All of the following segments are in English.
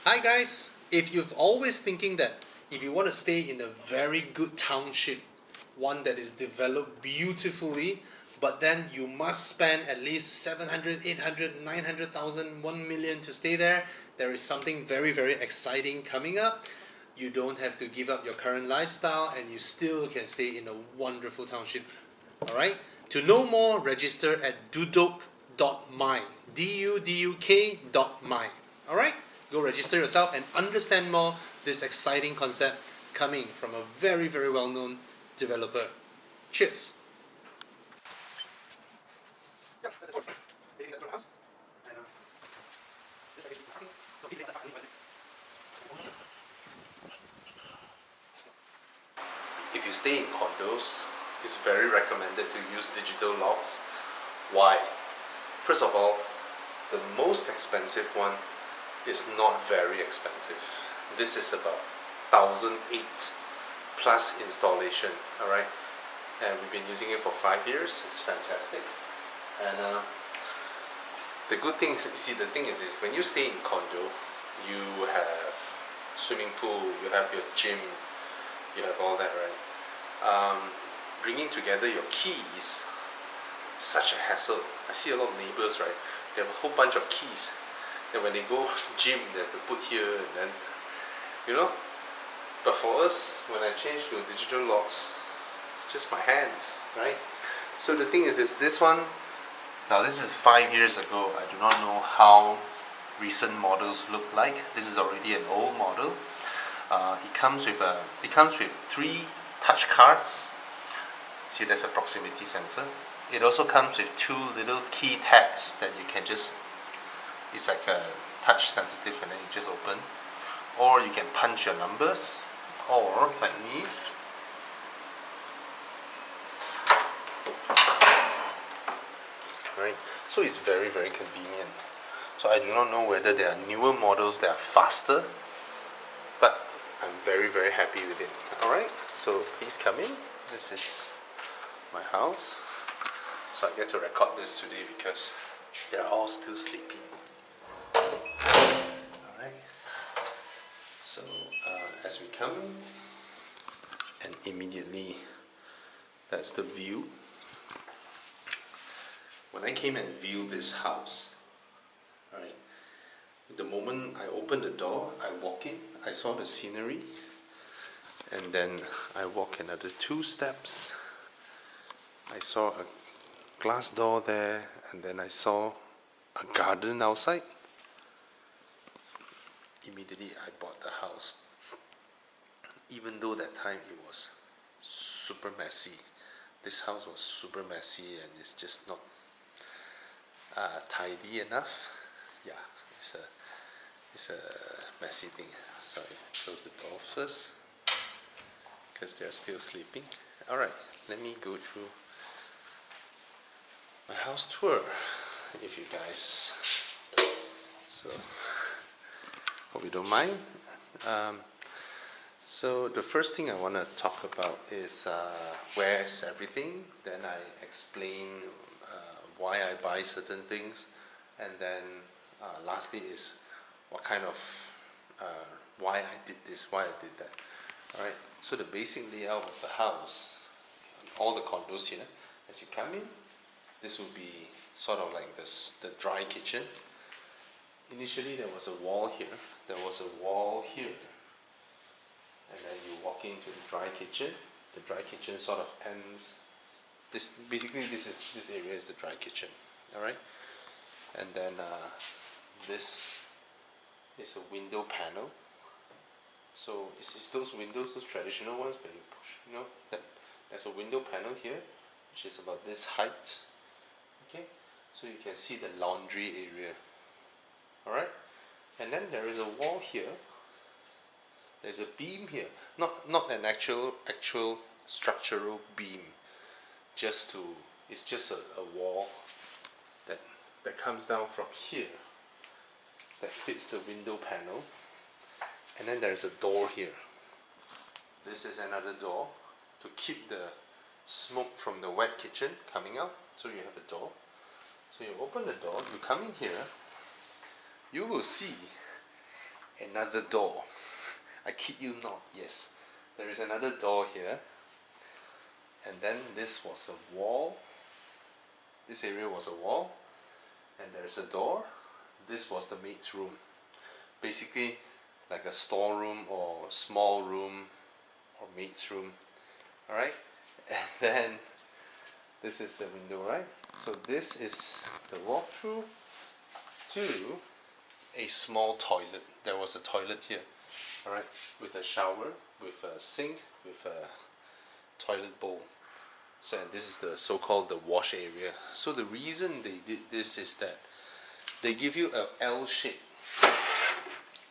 Hi guys, if you've always thinking that if you want to stay in a very good township, one that is developed beautifully, but then you must spend at least 700, 800, 900,000, 1 million to stay there, there is something very exciting coming up. You don't have to give up your current lifestyle and you still can stay in a wonderful township. Alright? To know more, register at duduk.my. duduk.my. Alright? Go register yourself and understand more this exciting concept coming from a very well-known developer. Cheers! If you stay in condos, it's very recommended to use digital locks. Why? First of all, the most expensive one is not very expensive. This is about 1,008 plus installation, alright? And we've been using it for 5 years. It's fantastic. And the good thing is, the thing is when you stay in condo, you have swimming pool, you have your gym, you have all that, right? Bringing together your keys, such a hassle. I see a lot of neighbors, right? They have a whole bunch of keys. And when they go gym, they have to put here and then, you know. But for us, when I changed to digital locks, it's just my hands, right? So the thing is this one. Now this is 5 years ago. I do not know how recent models look like. This is already an old model. It comes with 3 touch cards. See, there's a proximity sensor. It also comes with 2 little key tabs that you can just, it's like a touch sensitive and then you just open. Or you can punch your numbers, or like me, right? So it's very convenient. So I do not know whether there are newer models that are faster, but I'm very happy with it. Alright, so please come in. This is my house. So I get to record this today because they're all still sleeping. Alright, so as we come in, and immediately that's the view. When I came and viewed this house, alright, the moment I opened the door, I walk in, I saw the scenery, and then I walk another 2 steps. I saw a glass door there, and then I saw a garden outside. Immediately I bought the house, even though that time it was super messy. This house was super messy and it's just not tidy enough. Yeah, it's a messy thing. Sorry, close the door first because they're still sleeping. Alright, let me go through my house tour, if you guys, so hope you don't mind. So the first thing I want to talk about is where's everything. Then I explain why I buy certain things, and then lastly is what kind of why I did this, why I did that. Alright, so the basic layout of the house, all the condos here, as you come in, this will be sort of like the dry kitchen. Initially there was a wall here, there was a wall here, and then you walk into the dry kitchen. The dry kitchen sort of ends, this area is the dry kitchen, alright? And then this is a window panel. So it's those windows, those traditional ones where you push, you know, there's a window panel here, which is about this height. Okay, so you can see the laundry area. Alright, and then there is a wall here. There's a beam here, not an actual structural beam. It's just a wall that comes down from here that fits the window panel. And then there's a door here. This is another door to keep the smoke from the wet kitchen coming out. So you have a door. So you open the door, you come in here, you will see another door. I kid you not, yes. There is another door here. And then this was a wall. This area was a wall. And there's a door. This was the maid's room. Basically like a storeroom or small room or maid's room. Alright? And then this is the window, right? So this is the walkthrough to a small toilet. There was a toilet here, alright, with a shower, with a sink, with a toilet bowl. So this is the so-called the wash area. So the reason they did this is that they give you a L shape.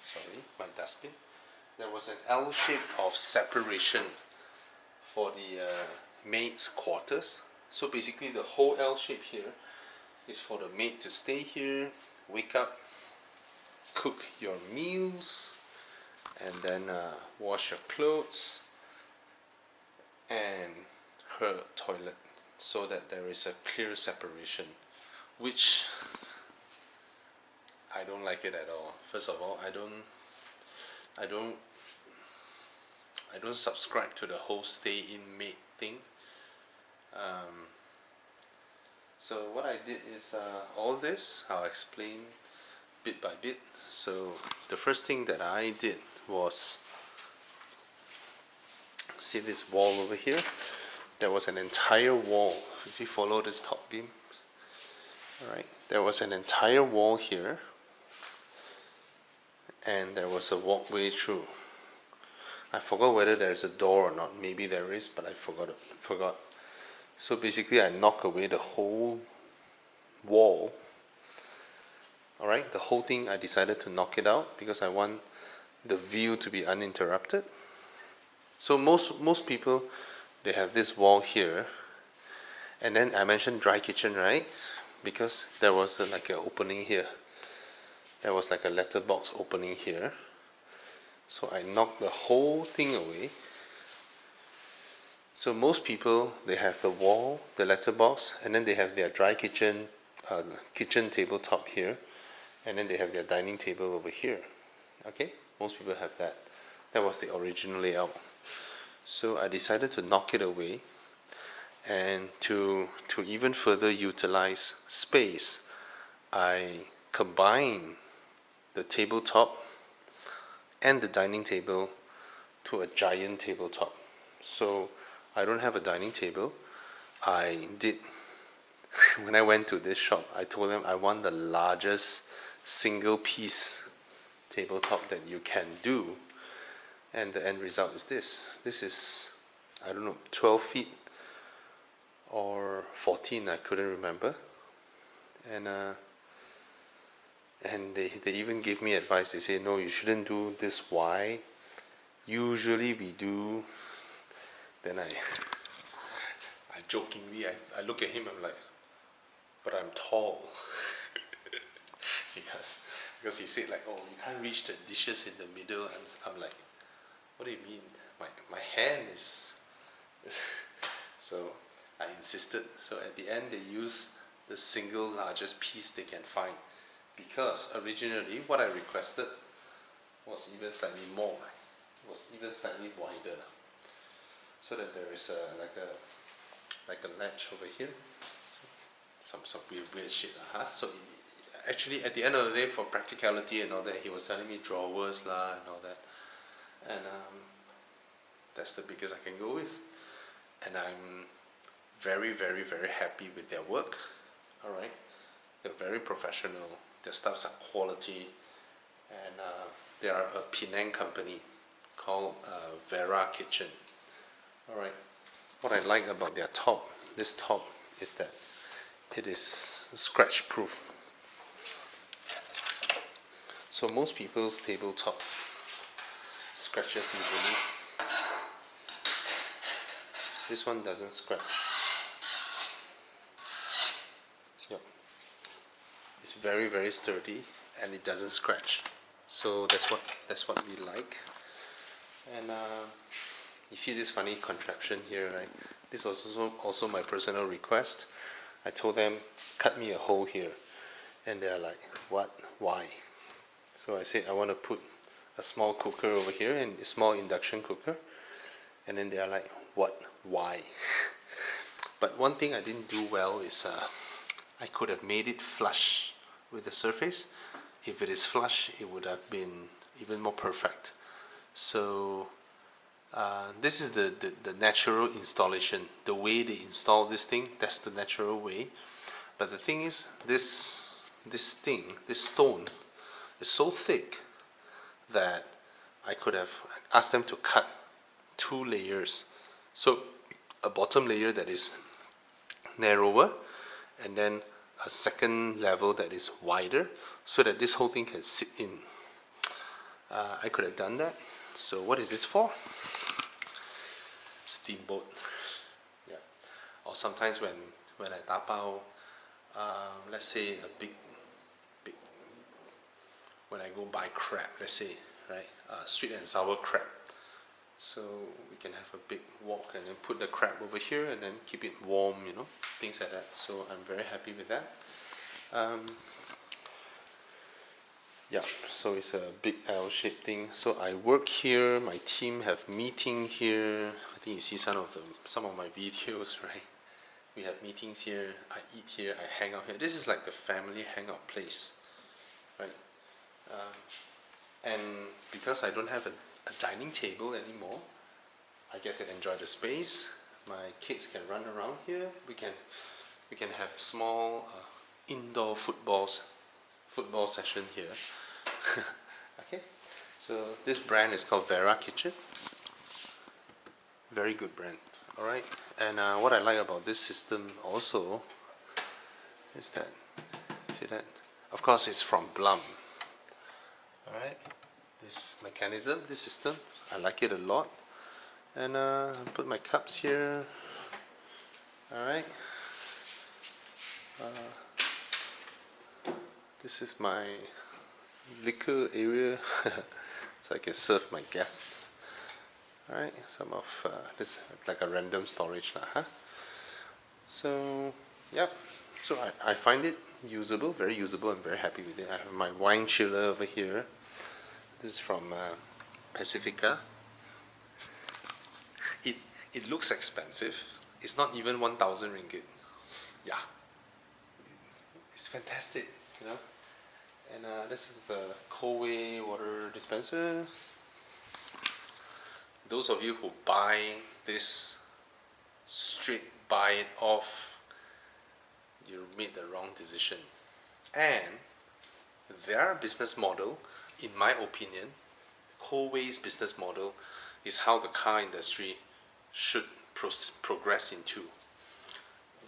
Sorry, my dustbin. There was an L shape of separation for the maid's quarters. So basically the whole L shape here is for the maid to stay here, wake up, cook your meals, and then wash your clothes, and her toilet, so that there is a clear separation, which I don't like it at all. First of all, I don't subscribe to the whole stay in maid thing. So what I did is all this I'll explain bit by bit. So the first thing that I did was, see this wall over here? There was an entire wall. You see, follow this top beam. Alright, there was an entire wall here, and there was a walkway through. I forgot whether there's a door or not. Maybe there is, but I forgot. So basically I knock away the whole wall. Alright, the whole thing, I decided to knock it out because I want the view to be uninterrupted. So most people, they have this wall here, and then I mentioned dry kitchen, right? Because there was like an opening here. There was like a letterbox opening here. So I knocked the whole thing away. So most people, they have the wall, the letterbox, and then they have their dry kitchen, kitchen tabletop here, and then they have their dining table over here. Okay, most people have that. That was the original layout. So I decided to knock it away, and to even further utilize space, I combine the tabletop and the dining table to a giant tabletop. So I don't have a dining table. I did, when I went to this shop, I told them I want the largest single piece tabletop that you can do, and the end result is this. This is, I don't know, 12 feet or 14, I couldn't remember. And they even gave me advice. They say, no, you shouldn't do this wide. Usually we do. Then I jokingly, I look at him, I'm like, but I'm tall. because he said like, oh, you can't reach the dishes in the middle. I'm like, what do you mean? My hand is so I insisted. So at the end they use the single largest piece they can find, because originally what I requested was even slightly more, was even slightly wider, so that there is like a ledge over here, some weird shit. So actually at the end of the day, for practicality and all that, he was telling me drawers lah and all that, and that's the biggest I can go with, and I'm very happy with their work. Alright, they're very professional, their stuffs are quality, and they are a Penang company called Vera Kitchen. Alright, what I like about their top, this top, is that it is scratch proof. So most people's tabletop scratches easily. This one doesn't scratch. Yep. It's very sturdy, and it doesn't scratch. So that's what we like. And you see this funny contraption here, right? This was also my personal request. I told them, cut me a hole here, and they're like, what? Why? So I said I want to put a small cooker over here and a small induction cooker, and then they are like, what, why? But one thing I didn't do well is I could have made it flush with the surface. If it is flush, it would have been even more perfect. So this is the natural installation, the way they install this thing. That's the natural way. But the thing is, this stone is so thick that I could have asked them to cut 2 layers. So a bottom layer that is narrower, and then a second level that is wider, so that this whole thing can sit in. I could have done that. So what is this for? Steamboat. Yeah. Or sometimes when I tapao, let's say a big, when I go buy crab, let's say, right, sweet and sour crab. So we can have a big wok and then put the crab over here and then keep it warm, you know, things like that. So I'm very happy with that. Yeah, so it's a big L-shaped thing. So I work here, my team have meeting here. I think you see some of my videos, right? We have meetings here, I eat here, I hang out here. This is like the family hangout place, right? And because I don't have a dining table anymore, I get to enjoy the space. My kids can run around here. We can have small indoor football session here. Okay, so this brand is called Vera Kitchen. Very good brand. All right, and what I like about this system also is that, see that? Of course, it's from Blum. All right, this mechanism, this system, I like it a lot. And put my cups here. All right. This is my liquor area, so I can serve my guests. All right. Some of this like a random storage, huh? So yeah. So I find it usable, very usable. I'm very happy with it. I have my wine chiller over here. This is from Pacifica. It looks expensive. It's not even 1,000 ringgit. Yeah, it's fantastic, you know. And this is a Colway water dispenser. Those of you who buy this straight, buy it off, you made the wrong decision. And their business model, in my opinion, Colway's business model is how the car industry should progress into.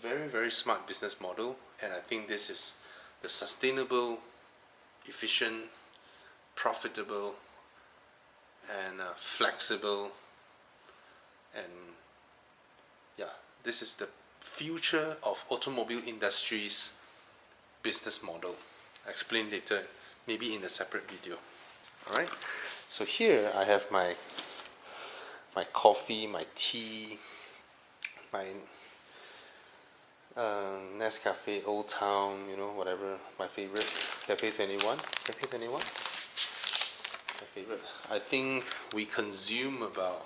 Very, very smart business model, and I think this is the sustainable, efficient, profitable, and flexible, and yeah, this is the future of automobile industry's business model. I'll explain later, maybe in a separate video. Alright, so here I have my coffee, my tea, my Nescafe Old Town, you know, whatever, my favorite, Cafe 21, my favorite. I think we consume about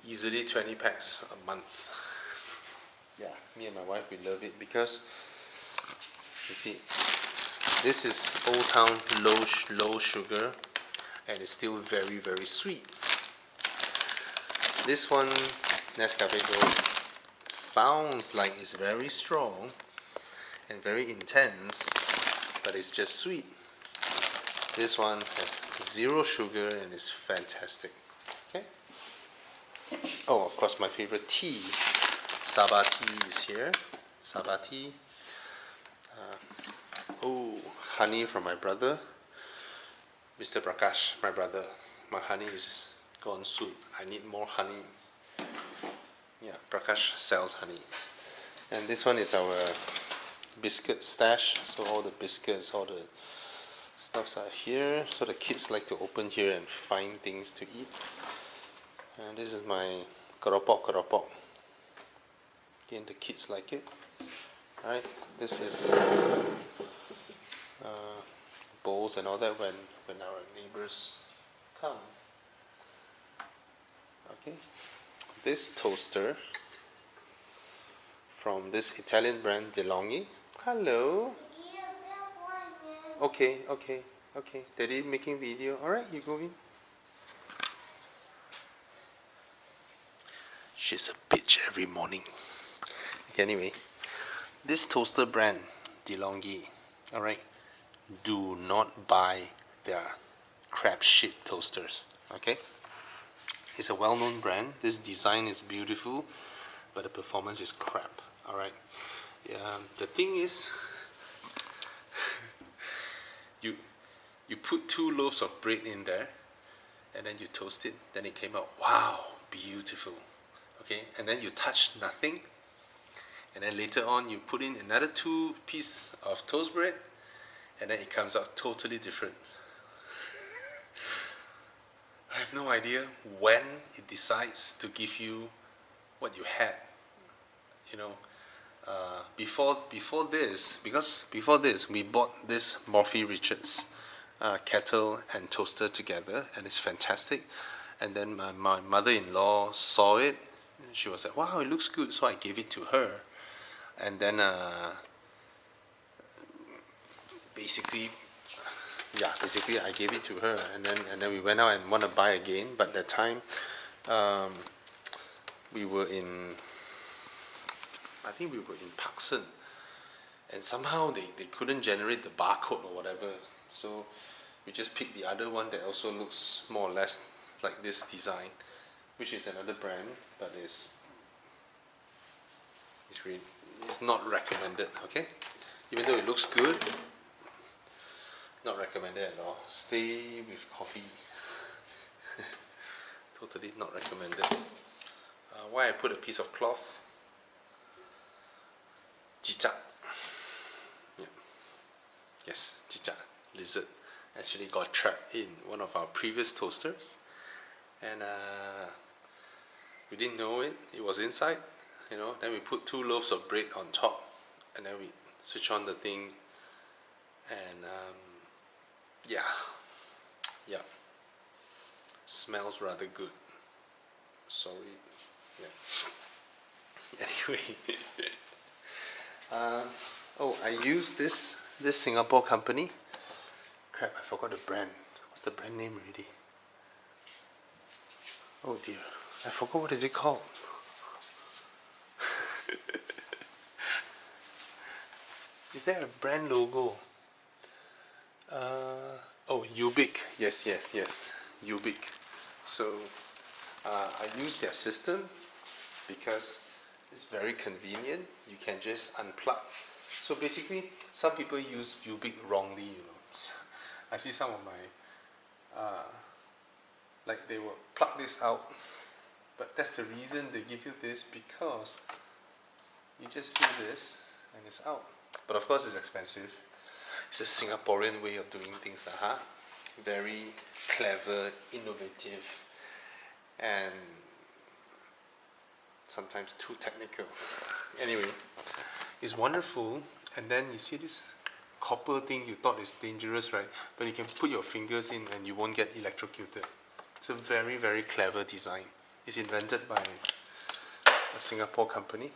easily 20 packs a month. Yeah, me and my wife, we love it because, you see, this is Old Town low sugar, and it's still very, very sweet. This one, Nescafe Gold, sounds like it's very strong and very intense, but it's just sweet. This one has 0 sugar and is fantastic. Okay. Oh, of course, my favorite tea, Saba tea, is here. Saba tea. Oh, honey from my brother, Mr. Prakash, my brother. My honey is gone soon. I need more honey. Yeah, Prakash sells honey. And this one is our biscuit stash. So all the biscuits, all the stuffs are here. So the kids like to open here and find things to eat. And this is my keropok. Again, the kids like it. Alright, this is bowls and all that when our neighbors come. Okay, this toaster from this Italian brand DeLonghi. Hello. Okay, okay, okay. Daddy making video. Alright, you go in. She's a bitch every morning. Okay, anyway, this toaster brand DeLonghi, alright, do not buy their crap shit toasters. Okay, it's a well-known brand. This design is beautiful, but the performance is crap. Alright, the thing is, you put 2 loaves of bread in there, and then you toast it. Then it came out, wow, beautiful. Okay, and then you touch nothing, and then later on you put in another 2 pieces of toast bread, and then it comes out totally different. I have no idea when it decides to give you what you had. You know, before this, because before this we bought this Morphy Richards kettle and toaster together, and it's fantastic. And then my mother-in-law saw it. She was like, wow, it looks good, so I gave it to her. And then basically I gave it to her, and then we went out and want to buy again. But that time we were in, I think we were in Pakistan, and somehow they couldn't generate the barcode or whatever, so we just picked the other one that also looks more or less like this design, which is another brand, but it's not recommended. Okay, even though it looks good, not recommended at all. Stay with coffee. Totally not recommended. Why I put a piece of cloth? Cicak. Yeah. Yes, cicak, lizard, actually got trapped in one of our previous toasters, and we didn't know it. It was inside, you know. Then we put 2 loaves of bread on top, and then we switch on the thing, and yeah, smells rather good. Sorry. Yeah. Anyway, oh, I use this Singapore company. Crap, I forgot the brand. What's the brand name already? Oh dear, I forgot what is it called. Is there a brand logo? Oh, Ubik. Yes, Ubik. So I use their system because it's very convenient. You can just unplug. So basically, some people use Ubik wrongly, you know. I see some of my like they will plug this out, but that's the reason they give you this, because you just do this and it's out. But of course it's expensive. It's a Singaporean way of doing things, very clever, innovative, and sometimes too technical. Anyway, it's wonderful. And then you see this copper thing you thought is dangerous, right? But you can put your fingers in and you won't get electrocuted. It's a very, very clever design. It's invented by a Singapore company.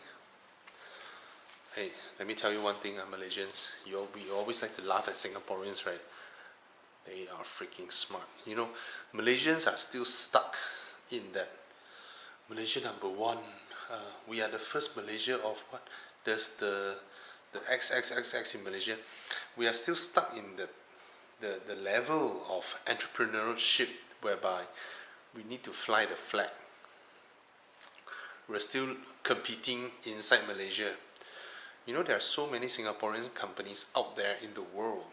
Hey, let me tell you one thing, Malaysians. We always like to laugh at Singaporeans, right? They are freaking smart. You know, Malaysians are still stuck in that Malaysia #1. We are the first Malaysia of what? There's the XXXX in Malaysia. We are still stuck in the level of entrepreneurship whereby we need to fly the flag. We're still competing inside Malaysia. You know, there are so many Singaporean companies out there in the world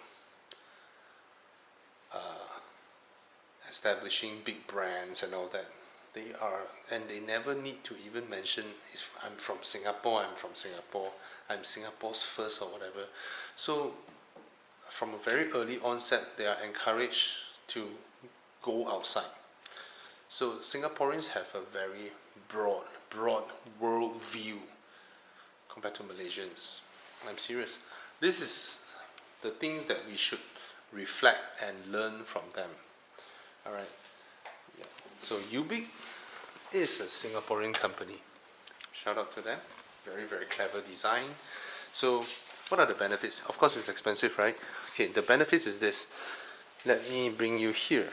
establishing big brands and all that. They are, and they never need to even mention, I'm from Singapore, I'm Singapore's first or whatever. So from a very early onset, they are encouraged to go outside. So Singaporeans have a very broad world view compared to Malaysians. I'm serious. This is the things that we should reflect and learn from them. Alright, yeah. So Ubik is a Singaporean company. Shout out to them. Very, very clever design. So what are the benefits? Of course it's expensive, right? Okay, the benefits is this. Let me bring you here.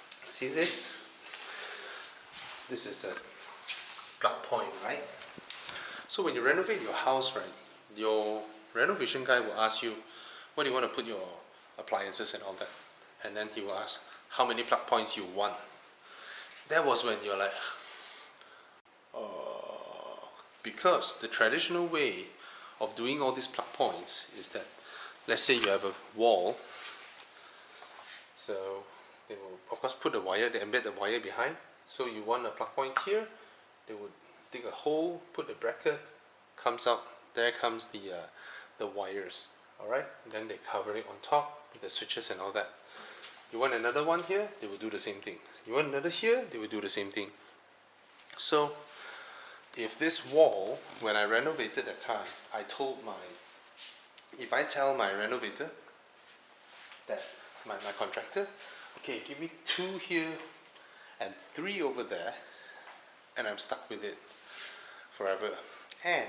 See this? This is a plug point, right? So when you renovate your house, right, your renovation guy will ask you, what do you want to put your appliances and all that? And then he will ask, how many plug points you want? That was when you're like, because the traditional way of doing all these plug points is that, let's say you have a wall, so they will of course put the wire, they embed the wire behind. So you want a plug point here, they would dig a hole, put the bracket, comes out, there comes the wires, alright? Then they cover it on top with the switches and all that. You want another one here, they will do the same thing. You want another here, they will do the same thing. So if this wall, when I renovated that time, if I tell my renovator, that my contractor, okay, give me 2 here and 3 over there, and I'm stuck with it forever. And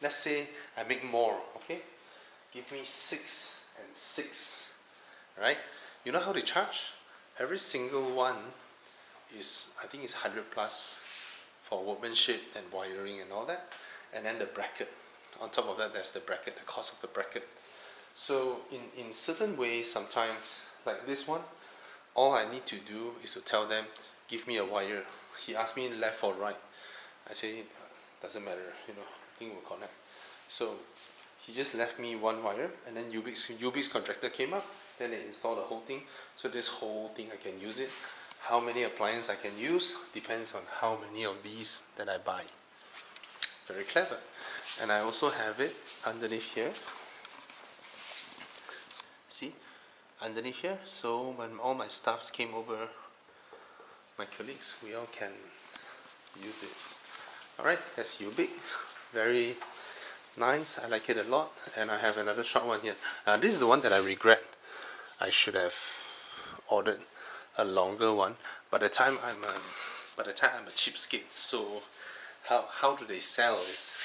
let's say I make more, okay? Give me 6 and 6, right? You know how they charge? Every single one is, I think it's 100 plus for workmanship and wiring and all that. And then the bracket. On top of that, there's the bracket, the cost of the bracket. So in certain ways, sometimes, like this one, all I need to do is to tell them, give me a wire. He asked me left or right. I say, doesn't matter, you know, I think we'll connect. So he just left me 1 wire, and then Ubik's contractor came up, then they installed the whole thing. So this whole thing, I can use it. How many appliances I can use depends on how many of these that I buy. Very clever. And I also have it underneath here. See? Underneath here. So when all my staffs came over, my colleagues, we all can use it. Alright, that's Ubik. Very nice. I like it a lot. And I have another short one here. This is the one that I regret. I should have ordered a longer one. By the time I'm a cheapskate. So how do they sell this?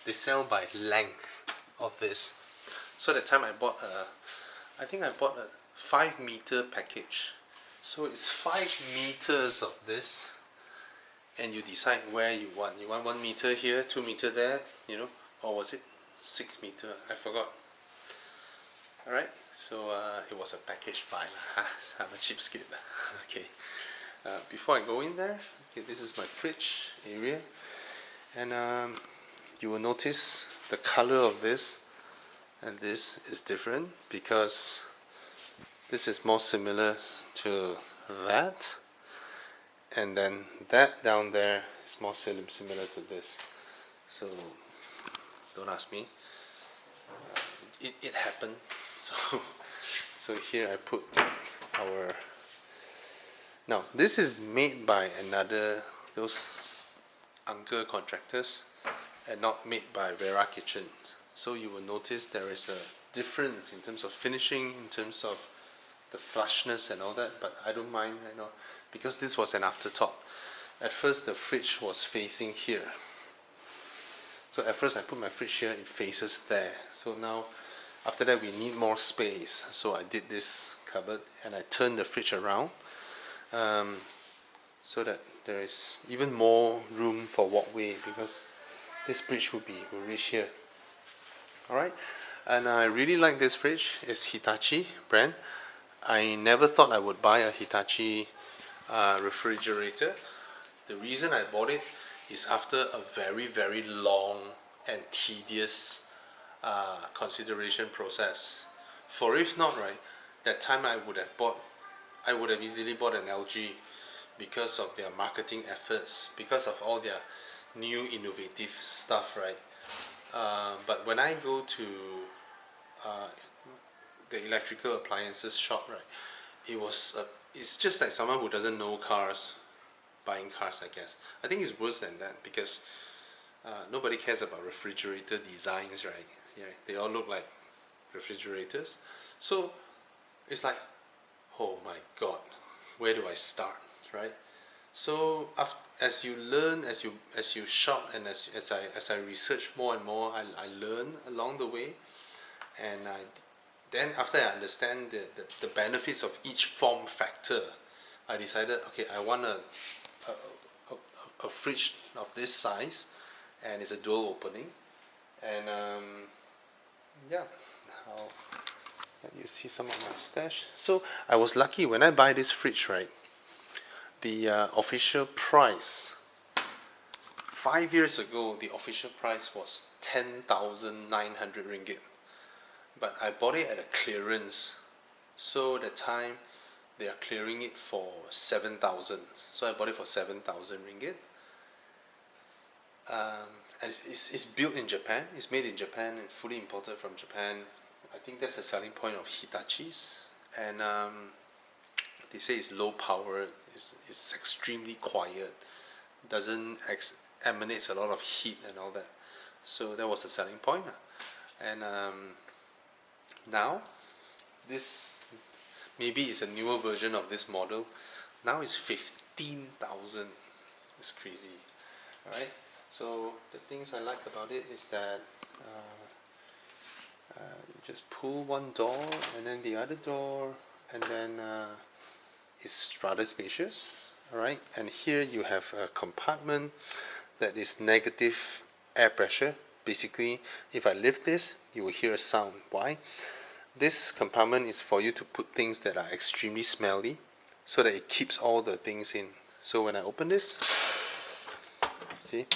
They sell by length of this. So that time I bought I think I bought a 5-meter package. So it's 5 meters of this, and you decide where you want. You want 1 meter here, 2 meter there, you know, or was it 6 meter? I forgot. Alright, so it was a package buy. I'm a cheapskate. Okay. Before I go in there, okay, this is my fridge area, and you will notice the color of this and this is different because this is more similar to that, and then that down there is more similar to this. So don't ask me. It happened. So here I put our. Now this is made by those uncle contractors, and not made by Vera Kitchen. So you will notice there is a difference in terms of finishing, in terms of the flushness and all that, but I don't mind, you know, because this was an afterthought. At first the fridge was facing here. So at first I put my fridge here, it faces there. So now after that we need more space. So I did this cupboard and I turned the fridge around so that there is even more room for walkway, because this fridge will reach here. Alright, and I really like this fridge. It's Hitachi brand. I never thought I would buy a Hitachi refrigerator. The reason I bought it is after a very, very long and tedious consideration process. For if not, right, that time I would have easily bought an LG because of their marketing efforts, because of all their new innovative stuff, right? But when I go to the electrical appliances shop, right, it's just like someone who doesn't know cars buying cars, I guess. I think it's worse than that, because nobody cares about refrigerator designs, right? Yeah, they all look like refrigerators. So it's like, oh my god, where do I start, right? So as you learn, as you shop, and as I research more and more, I learn along the way, and then after I understand the benefits of each form factor, I decided, okay, I want a fridge of this size, and it's a dual opening, and yeah, I'll let you see some of my stash. So I was lucky when I buy this fridge, right? The official price 5 years ago, the official price was 10,900 ringgit, but I bought it at a clearance. So at the time they are clearing it for 7,000. So I bought it for 7,000 ringgit. And it's built in Japan. It's made in Japan and fully imported from Japan. I think that's the selling point of Hitachi's. And they say it's low power. It's extremely quiet. Doesn't emanates a lot of heat and all that. So that was the selling point. And now this maybe it's a newer version of this model. Now it's 15,000. It's crazy. Alright, so the things I like about it is that you just pull one door and then the other door, and then it's rather spacious. Alright, and here you have a compartment that is negative air pressure. Basically, if I lift this, you will hear a sound. Why? This compartment is for you to put things that are extremely smelly, so that it keeps all the things in. So when I open this, see?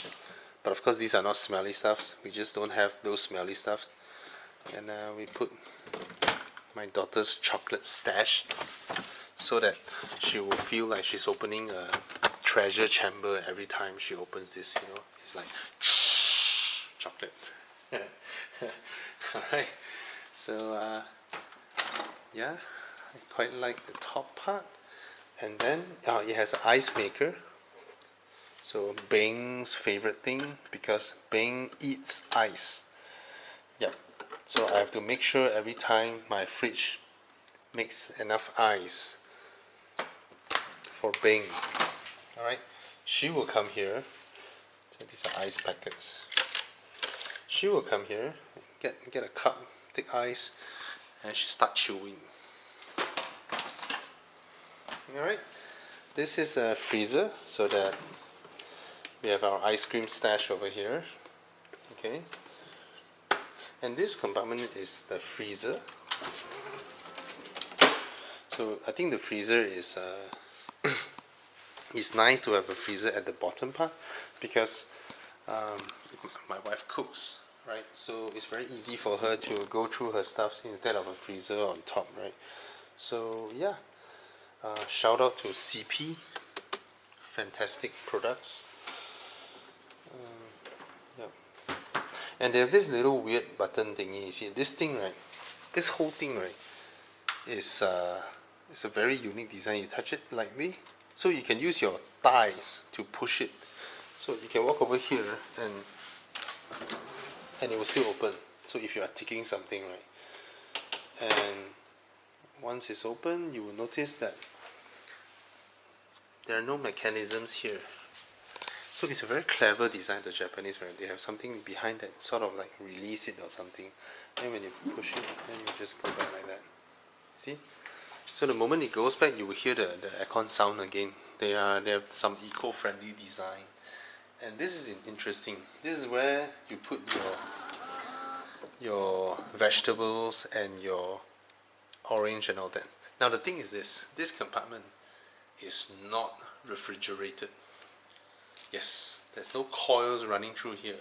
But of course these are not smelly stuffs. We just don't have those smelly stuffs. And we put my daughter's chocolate stash, so that she will feel like she's opening a treasure chamber every time she opens this, you know. It's like chocolate. Alright, so yeah, I quite like the top part. And then it has an ice maker. So Bing's favorite thing, because Bing eats ice. Yep. So I have to make sure every time my fridge makes enough ice for Bing. Alright, she will come here. So these are ice packets. She will come here, get a cup, take ice, and she start chewing. Alright, this is a freezer, so that we have our ice cream stash over here. Okay, and this compartment is the freezer. So I think the freezer is it's nice to have a freezer at the bottom part, because my wife cooks, right? So it's very easy for her to go through her stuff instead of a freezer on top, right? So yeah, shout out to CP, fantastic products. Yeah. And they have this little weird button thingy. You see this thing, right? This whole thing, right, is it's a very unique design. You touch it lightly, so you can use your thighs to push it. So you can walk over here and it will still open. So if you are taking something, right, and once it's open, you will notice that there are no mechanisms here. So it's a very clever design, the Japanese, right? They have something behind that sort of like release it or something. And when you push it, then you just go back like that. See? So the moment it goes back, you will hear the aircon sound again. They have some eco-friendly design. And this is interesting. This is where you put your vegetables and your orange and all that. Now the thing is this compartment is not refrigerated. Yes, there's no coils running through here,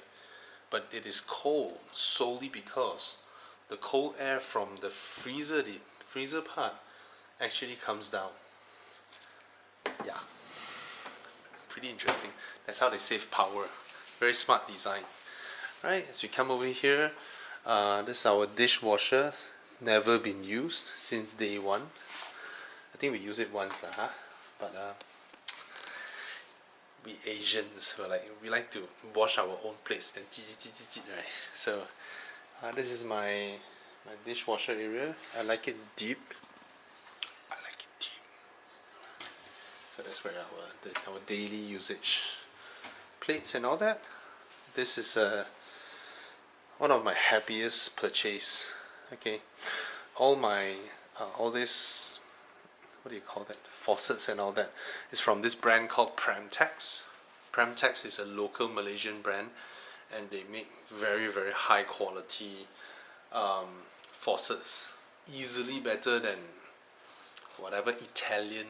but it is cold solely because the cold air from the freezer part actually comes down. Yeah, pretty interesting. That's how they save power. Very smart design. Right, as we come over here, this is our dishwasher. Never been used since day one. I think we use it once, but we Asians, we like to wash our own plates, then right? So this is my my dishwasher area. I like it deep. I like it deep. So that's where our daily usage plates and all that. This is one of my happiest purchase. Okay, all this, what do you call that, faucets and all that is from this brand called Pramtex. Pramtex is a local Malaysian brand, and they make very high quality faucets, easily better than whatever Italian,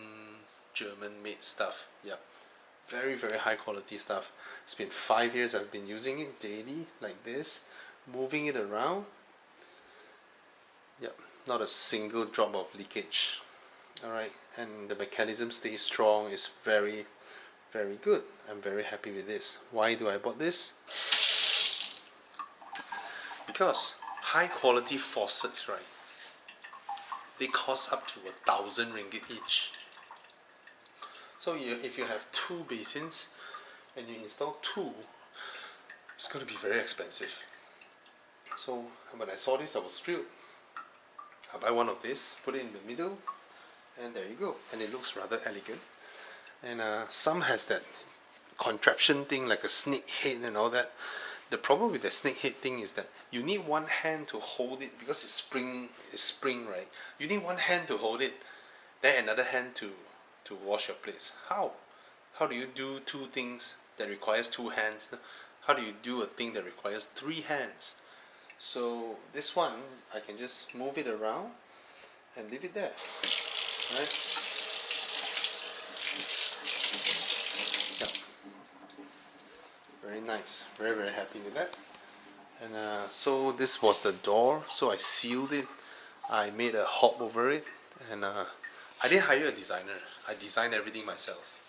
German made stuff. Yep, very high quality stuff. It's been 5 years I've been using it daily like this, moving it around. Yep, not a single drop of leakage. Alright, and the mechanism stays strong. Is very good. I'm very happy with this. Why do I bought this? Because high quality faucets, right, they cost up to 1,000 ringgit each. So if you have 2 basins and you install 2, it's going to be very expensive. So when I saw this, I was thrilled. I'll buy one of these, put it in the middle, and there you go. And it looks rather elegant. And some has that contraption thing like a snake head and all that. The problem with the snake head thing is that you need one hand to hold it, because it's spring, right? You need one hand to hold it, then another hand to wash your plates. How do you do 2 things that requires 2 hands? How do you do a thing that requires 3 hands? So this one, I can just move it around and leave it there, right? Very nice, very happy with that. And so this was the door, so I sealed it. I made a hob over it, and I didn't hire a designer. I designed everything myself.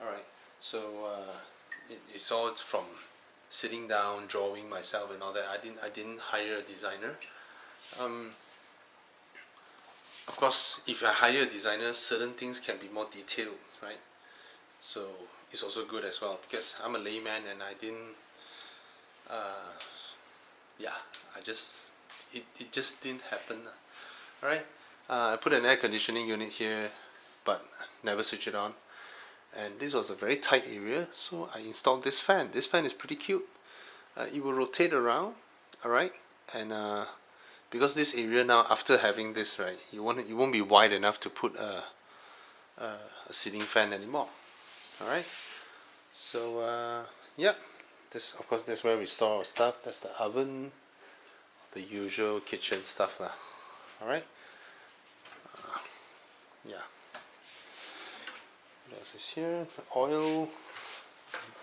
Alright, so it's all from sitting down, drawing myself and all that. I didn't hire a designer. Of course, if I hire a designer, certain things can be more detailed, right? So it's also good as well, because I'm a layman and I didn't it just didn't happen. Alright, I put an air conditioning unit here, but never switch it on. And this was a very tight area, so I installed this fan. This fan is pretty cute. It will rotate around, alright, and because this area now, after having this, right, you won't be wide enough to put a ceiling fan anymore. Alright, so yeah, this, of course, that's where we store our stuff. That's the oven, the usual kitchen stuff lah. Alright, yeah. What else is here? The oil,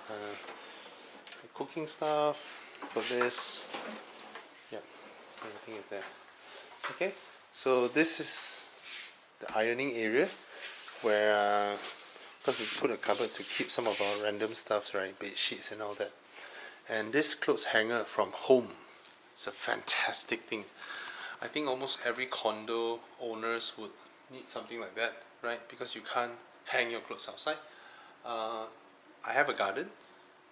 the cooking stuff for this. Yeah, everything is there. Okay, so this is the ironing area where because we put a cupboard to keep some of our random stuffs, right, bed sheets and all that. And this clothes hanger from home, it's a fantastic thing. I think almost every condo owners would need something like that, right? Because you can't hang your clothes outside. I have a garden,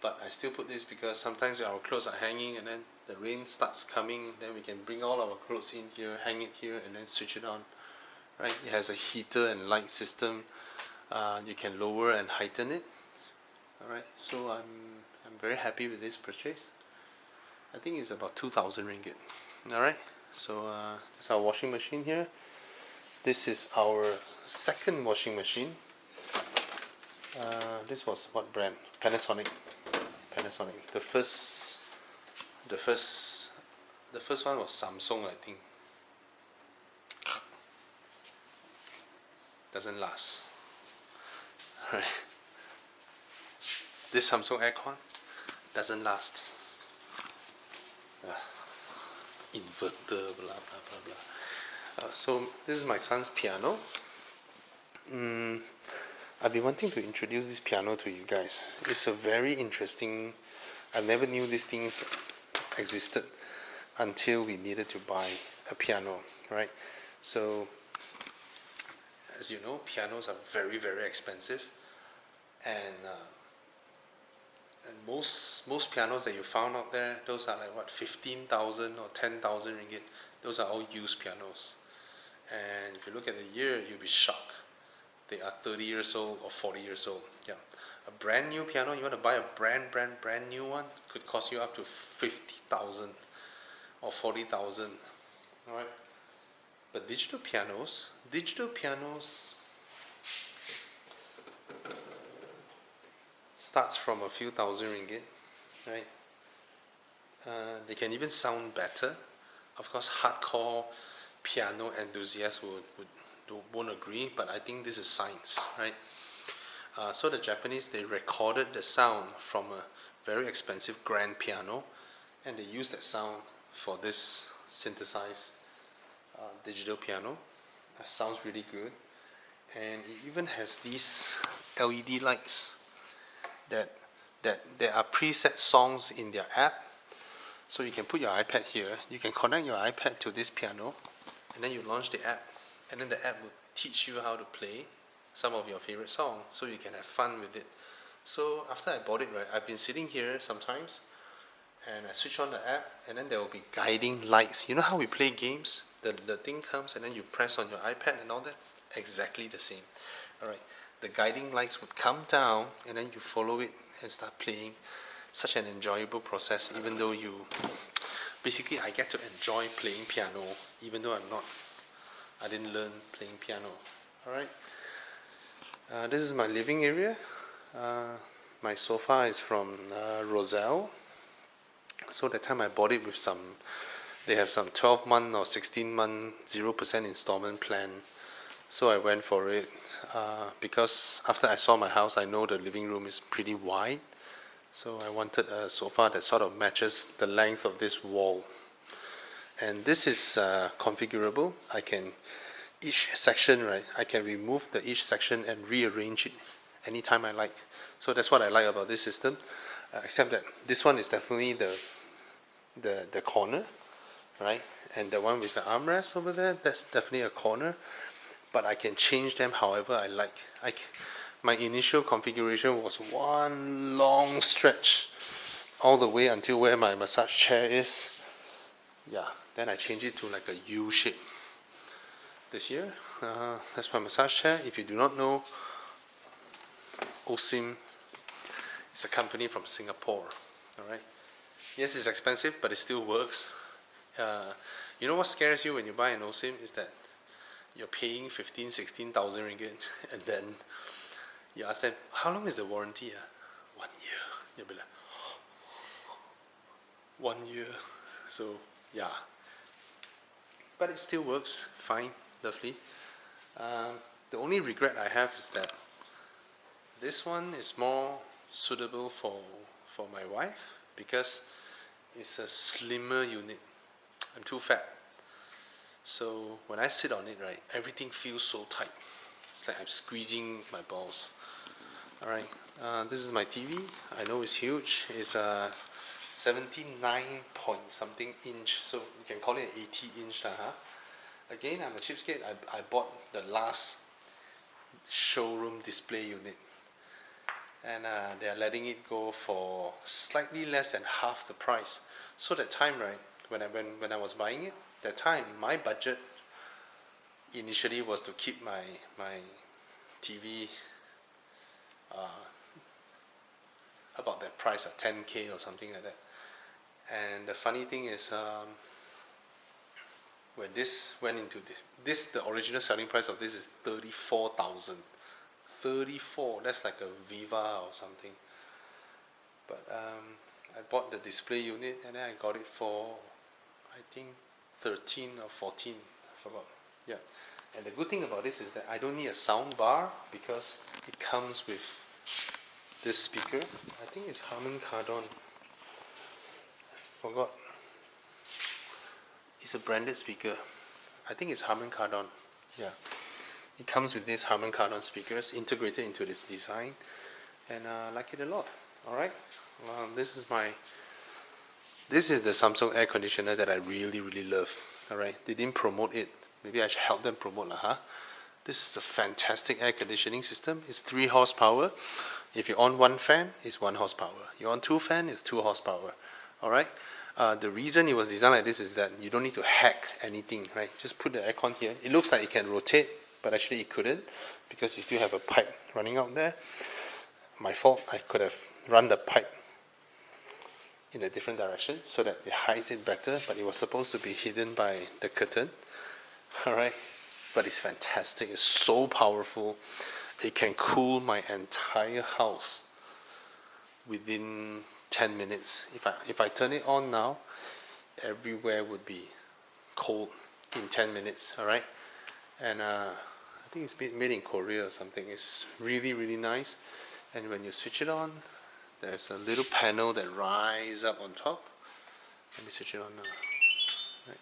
but I still put this because sometimes our clothes are hanging and then the rain starts coming, then we can bring all our clothes in here, hang it here, and then switch it on, right? It has a heater and light system. You can lower and heighten it. Alright, so I'm very happy with this purchase. I think it's about 2,000 ringgit. Alright, so it's our washing machine here. This is our second washing machine. This was what brand? Panasonic. The first one was Samsung, I think. Doesn't last. Right. This Samsung aircon doesn't last. Inverter, blah blah blah. So this is my son's piano. I've been wanting to introduce this piano to you guys. It's a very interesting. I never knew these things existed until we needed to buy a piano, right? So, as you know, pianos are very expensive, and most pianos that you found out there, those are like what, 15,000 or 10,000 ringgit. those are all used pianos. And if you look at the year, you'll be shocked. They are 30 years old or 40 years old. Yeah, a brand new piano, you want to buy a brand new one, could cost you up to 50,000 or 40,000. All right. But digital pianos starts from a few thousand ringgit, right? They can even sound better. Of course, hardcore piano enthusiasts won't agree, but I think this is science, right? So the Japanese, they recorded the sound from a very expensive grand piano, and they use that sound for this synthesized digital piano. It sounds really good, and it even has these LED lights that there are preset songs in their app. So you can put your iPad here, you can connect your iPad to this piano, and then you launch the app, and then the app will teach you how to play some of your favorite songs, so you can have fun with it. So after I bought it, right, I've been sitting here sometimes, and I switch on the app, and then there will be guiding lights. You know how we play games? The thing comes, and then you press on your iPad and all that? Exactly the same. Alright, the guiding lights would come down, and then you follow it and start playing. Such an enjoyable process, even though basically I get to enjoy playing piano, even though I didn't learn playing piano. Alright, this is my living area. My sofa is from Roselle. So that time I bought it with they have some 12-month or 16-month 0% installment plan. So I went for it because after I saw my house, I know the living room is pretty wide. So I wanted a sofa that sort of matches the length of this wall. And this is configurable. Each section, right, I can remove each section and rearrange it anytime I like. So that's what I like about this system. Except that this one is definitely the corner, right? And the one with the armrest over there, that's definitely a corner. But I can change them however I like. My initial configuration was one long stretch all the way until where my massage chair is. Yeah, then I changed it to like a U shape. This year, that's my massage chair. If you do not know, OSIM is a company from Singapore. Alright. Yes, it's expensive, but it still works. You know what scares you when you buy an OSIM is that you're paying 16,000 ringgit, and then you ask them, how long is the warranty? 1 year. You'll be like, 1 year. So yeah, but it still works fine, lovely. The only regret I have is that this one is more suitable for my wife because it's a slimmer unit. I'm too fat, so when I sit on it, right, everything feels so tight. It's like I'm squeezing my balls. Alright, this is my TV. I know it's huge. It's a 79 point something inch, so you can call it an 80 inch. Again, I'm a cheapskate. I bought the last showroom display unit, and they are letting it go for slightly less than half the price. So that time, right, when I was buying it, that time my budget initially was to keep my TV about that price at 10K or something like that. And the funny thing is, when this went into the original selling price of this is 34,000. 34, that's like a Viva or something. But I bought the display unit, and then I got it for I think 13 or 14, I forgot. Yeah. And the good thing about this is that I don't need a sound bar because it comes with this speaker. I think it's Harman Kardon. I forgot. It's a branded speaker. I think it's Harman Kardon. Yeah. It comes with these Harman Kardon speakers integrated into this design, and I like it a lot. Alright. This is the Samsung air conditioner that I really love. Alright. They didn't promote it. Maybe I should help them promote lah. This is a fantastic air conditioning system. It's 3 horsepower. If you on one fan, it's 1 horsepower. You on 2 fan, it's 2 horsepower. Alright. The reason it was designed like this is that you don't need to hack anything, right? Just put the aircon here. It looks like it can rotate, but actually it couldn't because you still have a pipe running out there. My fault, I could have run the pipe in a different direction so that it hides it better, but it was supposed to be hidden by the curtain. Alright, but it's fantastic. It's so powerful. It can cool my entire house within 10 minutes. If I turn it on now, everywhere would be cold in 10 minutes. Alright, and I think it's made in Korea or something. It's really nice. And when you switch it on, there's a little panel that rises up on top. Let me switch it on now. Right.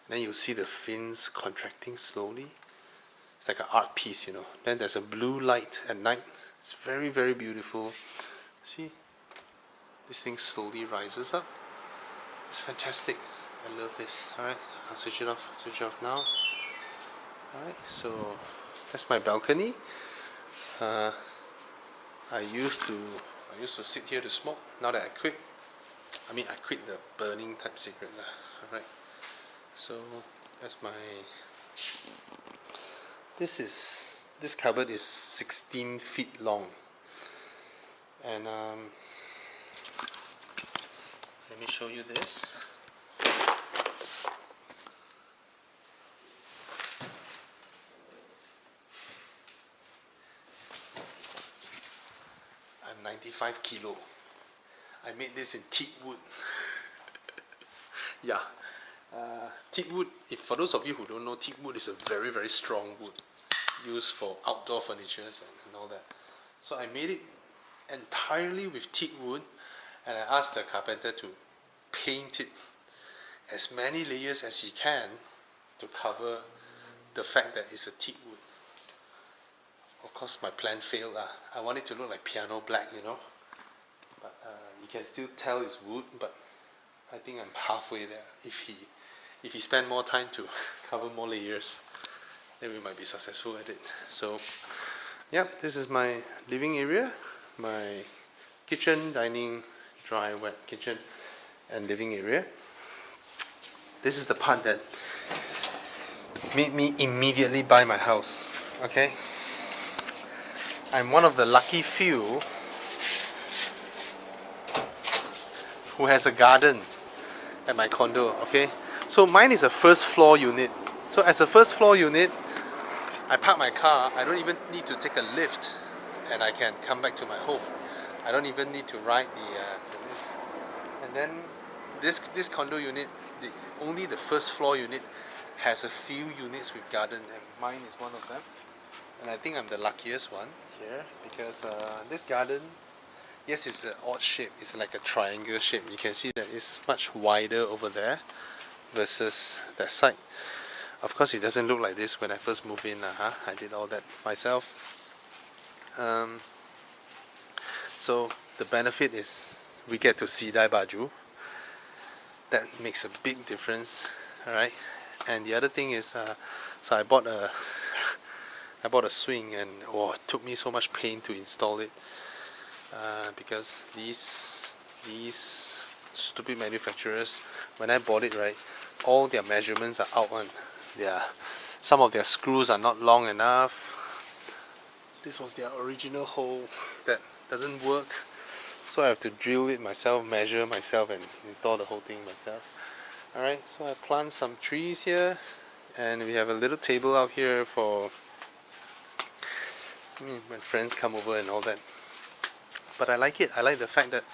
And then you'll see the fins contracting slowly. It's like an art piece, you know. Then there's a blue light at night. It's very beautiful. See? This thing slowly rises up. It's fantastic. I love this. Alright, I'll switch it off. Switch it off now. Alright, so that's my balcony. I used to sit here to smoke. Now that I quit, I quit the burning type cigarette. Alright, so that's my. This cupboard is 16 feet long, and let me show you this. I'm 95 kilo. I made this in teak wood. Yeah. Teak wood, for those of you who don't know, teak wood is a very strong wood used for outdoor furniture and all that. So I made it entirely with teak wood, and I asked the carpenter to paint it as many layers as he can to cover the fact that it's a teak wood. Of course my plan failed. I want it to look like piano black, you know, but you can still tell it's wood, but I think I'm halfway there. If he spend more time to cover more layers, then we might be successful at it. So yeah, this is my living area, my kitchen, dining, dry, wet kitchen and living area. This is the part that made me immediately buy my house. Okay, I'm one of the lucky few who has a garden at my condo. Okay, so mine is a first floor unit. So as a first floor unit, I park my car. I don't even need to take a lift, and I can come back to my home. I don't even need to ride the lift. And then this condo unit, only the first floor unit has a few units with garden, and mine is one of them. And I think I'm the luckiest one here because this garden, yes, it's an odd shape. It's like a triangle shape. You can see that it's much wider over there versus that side. Of course, it doesn't look like this when I first moved in. I did all that myself. So the benefit is we get to sidai baju. That makes a big difference. All right. And the other thing is, so I bought a swing, and it took me so much pain to install it because these stupid manufacturers, when I bought it, right, all their measurements are out on. Some of their screws are not long enough. This was their original hole that doesn't work, so I have to drill it myself, measure myself, and install the whole thing myself. Alright, so I plant some trees here, and we have a little table out here for when friends come over and all that. But I like it. I like the fact that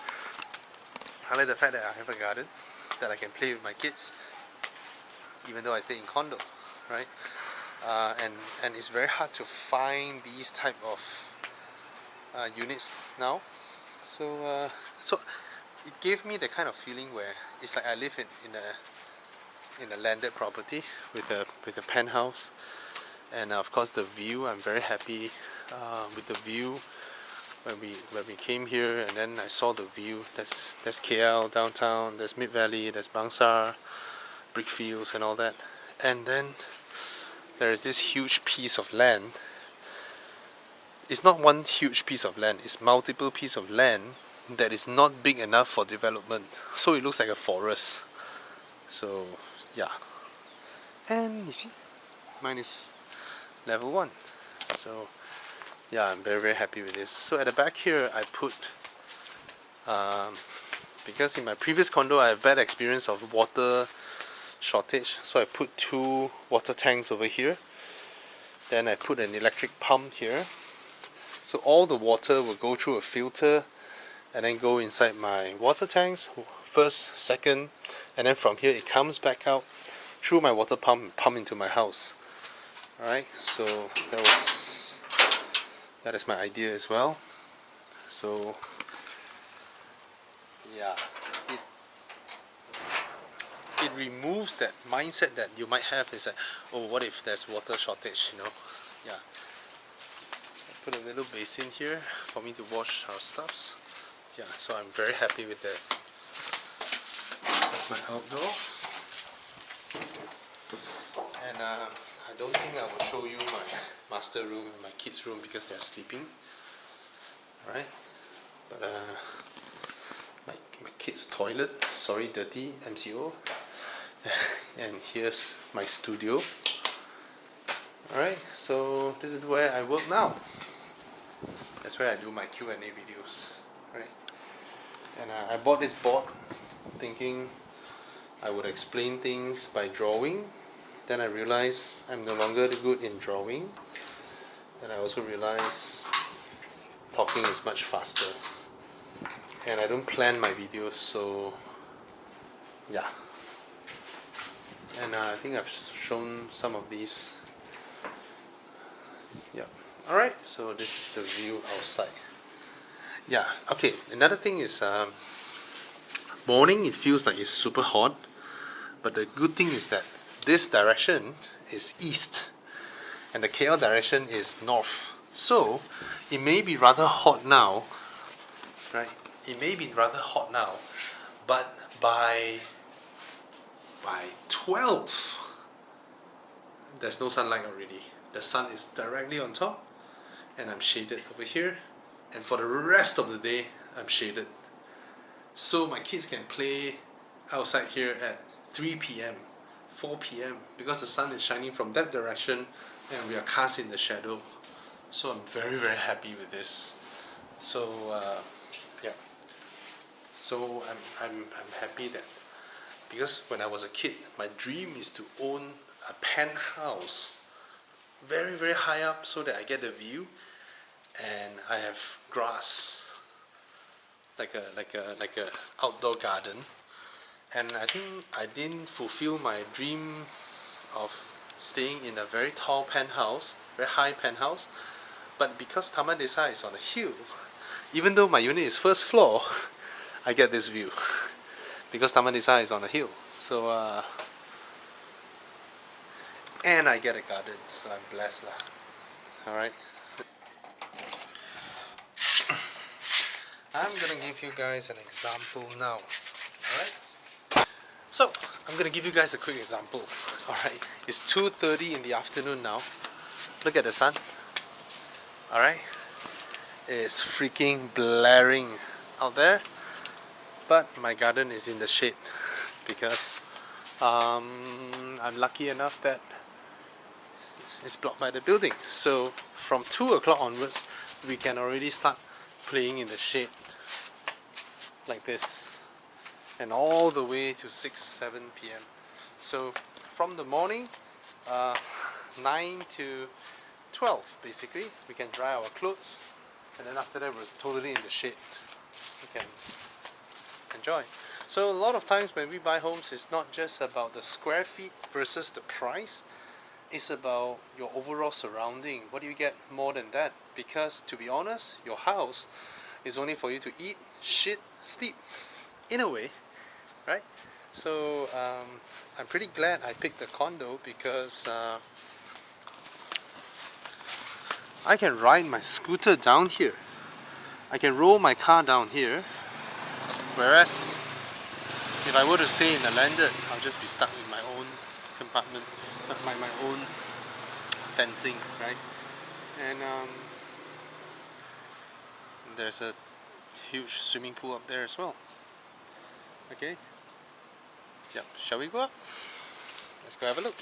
I have a garden that I can play with my kids, even though I stay in condo, right? And it's very hard to find these type of units now. So it gave me the kind of feeling where it's like I live in a landed property with a penthouse, and of course the view. I'm very happy with the view. When we came here, and then I saw the view. There's KL downtown, there's Mid Valley, there's Bangsar, brickfields and all that, and then there is this huge piece of land. It's not one huge piece of land, it's multiple pieces of land that is not big enough for development, so it looks like a forest. So yeah, and you see, mine is level 1. So yeah, I'm very happy with this. So at the back here I put because in my previous condo I have bad experience of water shortage, so I put 2 water tanks over here. Then I put an electric pump here, so all the water will go through a filter and then go inside my water tanks, first, second, and then from here it comes back out through my water pump and pump into my house. Alright, so that is my idea as well. So yeah, it removes that mindset that you might have, is that, oh, what if there's water shortage, you know. Yeah, I put a little basin here for me to wash our stuffs. Yeah, so I'm very happy with that. That's my outdoor. And I don't think I will show you my master room and my kids' room because they are sleeping. Alright, but my kids' toilet, sorry, dirty, MCO. And here's my studio. Alright, so this is where I work now. That's where I do my Q&A videos. Right? And I bought this board thinking I would explain things by drawing. Then I realized I'm no longer good in drawing. And I also realized talking is much faster. And I don't plan my videos, so yeah. And I think I've shown some of these. Yeah. Alright, so this is the view outside. Yeah, okay, another thing is morning it feels like it's super hot, but the good thing is that this direction is east and the KL direction is north. So it may be rather hot now, right? It may be rather hot now, but by 12 there's no sunlight already. The sun is directly on top and I'm shaded over here, and for the rest of the day I'm shaded. So my kids can play outside here at 3 p.m, 4 p.m, because the sun is shining from that direction and we are cast in the shadow. So I'm very happy with this. So yeah, so I'm happy that, because when I was a kid my dream is to own a penthouse very high up so that I get the view and I have grass, like a outdoor garden. And I think I didn't fulfill my dream of staying in a very tall penthouse, very high penthouse. But because Taman Desahill is on a hill, even though my unit is first floor, I get this view because Taman Desahill is on a hill. So and I get a garden, so I'm blessed lah. Alright. I'm gonna give you guys an example now. Alright? So, I'm gonna give you guys a quick example. Alright? It's 2:30 in the afternoon now. Look at the sun. Alright? It's freaking blaring out there. But my garden is in the shade because I'm lucky enough that it's blocked by the building. So from 2 o'clock onwards we can already start playing in the shade like this, and all the way to 6-7 p.m. So from the morning 9 to 12 basically we can dry our clothes, and then after that we're totally in the shade. We can enjoy. So a lot of times when we buy homes, it's not just about the square feet versus the price. It's about your overall surrounding. What do you get more than that? Because to be honest, your house is only for you to eat, shit, sleep, in a way, right? So I'm pretty glad I picked the condo because I can ride my scooter down here. I can roll my car down here. Whereas if I were to stay in the landed, I'll just be stuck in my own compartment, my own fencing, right? And there's a huge swimming pool up there as well. Okay. Yep. Shall we go up? Let's go have a look.